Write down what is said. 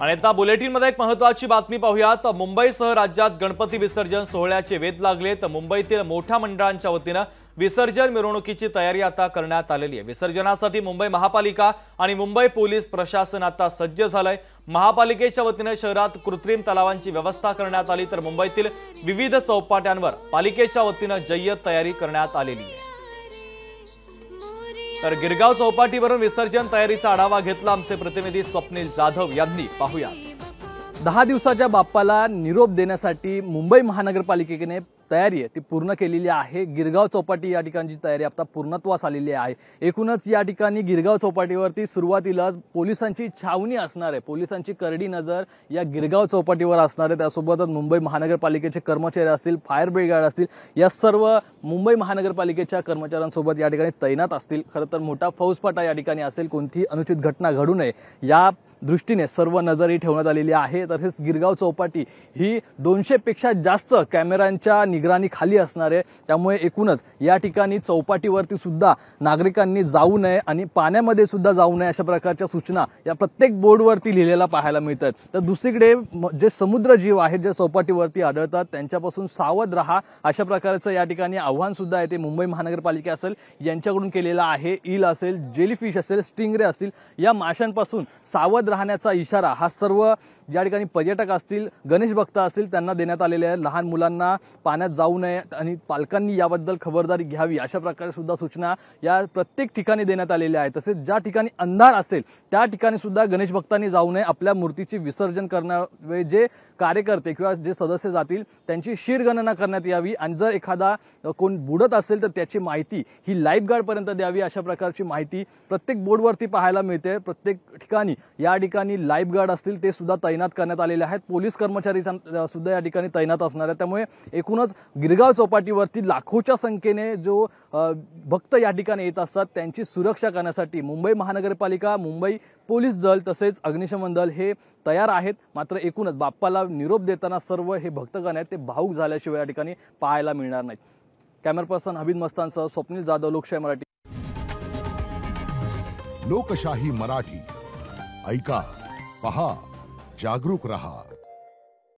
आणि आता बुलेटिनमध्ये एक महत्त्वाची बातमी पाहूयात। मुंबईसह राज्यात गणपती विसर्जन सोहळ्याचे वेध लागले। तर मुंबईतील मोठ्या मंडळांच्या वतीने विसर्जन मिरवणुकीची तयारी आता करण्यात आलेली आहे। विसर्जनासाठी मुंबई महापालिका आणि मुंबई पोलीस प्रशासन आता सज्ज झालंय। महापालिकेच्या वतीने शहरात कृत्रिम तलावांची व्यवस्था करण्यात आली, तर मुंबईतील विविध चौपाट्यांवर पालिकेच्या वतीने जय्यत तयारी करण्यात आलेली आहे। तर गिरगाव चौपाटीवरून विसर्जन तयारीचा आढावा घेतला आमचे प्रतिनिधी स्वप्नील जाधव यांनी। पाहूयात। 10 दिवसाच्या बाप्पाला निरोप देण्यासाठी मुंबई महानगरपालिकेने तयारी आहे ती पूर्ण केलेली आहे। गिरगाव चौपाटी या ठिकाणची तयारी आता पूर्णत्वास आलेली आहे। एकूणच या ठिकाणी गिरगाव चौपाटीवरती सुरुवातीला पोलिसांची छावणी असणार आहे। पोलिसांची करडी नजर या गिरगाव चौपाटीवर असणार आहे। त्यासोबतच मुंबई महानगरपालिकेचे कर्मचारी असतील, फायर ब्रिगेड असतील, या सर्व मुंबई महानगरपालिकेच्या कर्मचाऱ्यांसोबत या ठिकाणी तैनात असतील। खरं तर मोठा फौजफाटा या ठिकाणी असेल, कोणतीही अनुचित घटना घडू नये या दृष्टीने सर्व नजर ठेवण्यात आलेली आहे। तसेच गिरगाव चौपाटी ही 200 पेक्षा जास्त कॅमेऱ्यांच्या निगराणी खाली असणार आहे। त्यामुळे एकूणच या ठिकाणी चौपाटीवरती सुद्धा नागरिकांनी जाऊ नये आणि पाण्यामध्ये सुद्धा जाऊ नये अशा प्रकारच्या सूचना या प्रत्येक बोर्डवरती लिहिलेल्या पाहायला मिळतात। तर दुसरीकडे जे समुद्रजीव आहेत जे चौपाटीवरती आढळतात त्यांच्यापासून सावध राहा अशा प्रकारचं या ठिकाणी आव्हान सुद्धा आहे ते मुंबई महानगरपालिका असेल यांच्याकडून केलेलं आहे। ईल असेल, जेलीफिश असेल, स्टिंगरे असतील, या माशांपासून सावध राहण्याचा इशारा हा सर्व या ठिकाणी पर्यटक असतील, गणेश भक्त असतील त्यांना देण्यात आलेले आहे। लहान मुलांना पाण्यात जाऊ नये आणि पालकांनी याबद्दल खबरदारी घ्यावी अशा प्रकारे सुद्धा सूचना या प्रत्येक ठिकाणी देण्यात आलेल्या आहेत। तसेच ज्या ठिकाणी अंधार असेल त्या ठिकाणी सुद्धा गणेश भक्तांनी जाऊ नये। आपल्या मूर्तीची विसर्जन करणारे जे कार्यकर्ते किंवा जे सदस्य जातील त्यांची शिरगणना करण्यात यावी आणि जर एखादा कोण बुडत असेल तर त्याची माहिती ही लाईफ गार्ड पर्यंत द्यावी अशा प्रकारची माहिती प्रत्येक बोर्डवरती पाहायला मिळते। प्रत्येक ठिकाणी या ठिकाणी लाईफ गार्ड असतील ते सुद्धा तैनात करण्यात आलेले आहेत। पोलीस कर्मचारी सुद्धा या ठिकाणी तैनात असणार आहेत। त्यामुळे एकूणच गिरगाव चौपाटीवरती लाखोच्या संख्येने जो भक्त या ठिकाणी येत असतात त्यांची सुरक्षा करण्यासाठी मुंबई महानगरपालिका, मुंबई पोलीस दल तसेच अग्निशमन दल हे तयार आहेत। मात्र एकूणच बाप्पाला निरोप देताना सर्व हे भक्तगण आहेत ते भावुक झाल्याशिवाय या ठिकाणी पाहायला मिळणार नाहीत। कॅमेरा पर्सन हबीब मस्तानसह स्वप्नील जाधव, लोकशाही मराठी। लोकशाही मराठी ऐका, पहा, जागरूक रहा।